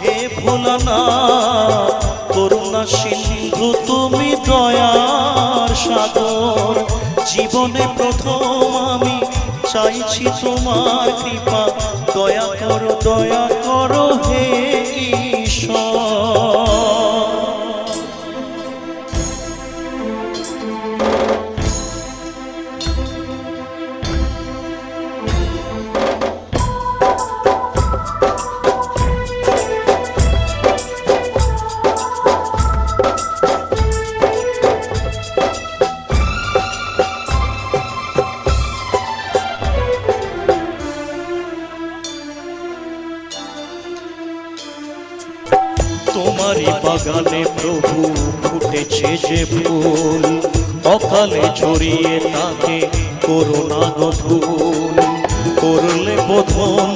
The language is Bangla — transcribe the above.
হে ভোলানাথ করুণা সিন্ধু তুমি দয়ার সাগর, জীবনে প্রথম আমি চাইছি তোমার কৃপা, দয়া করো হে ঈশ্বর। তোমারই বাগানে প্রভু ফুটেছে যে ফুল, অকালে ছড়িয়ে তাকে করুণা গো ভুল, করলে বোধন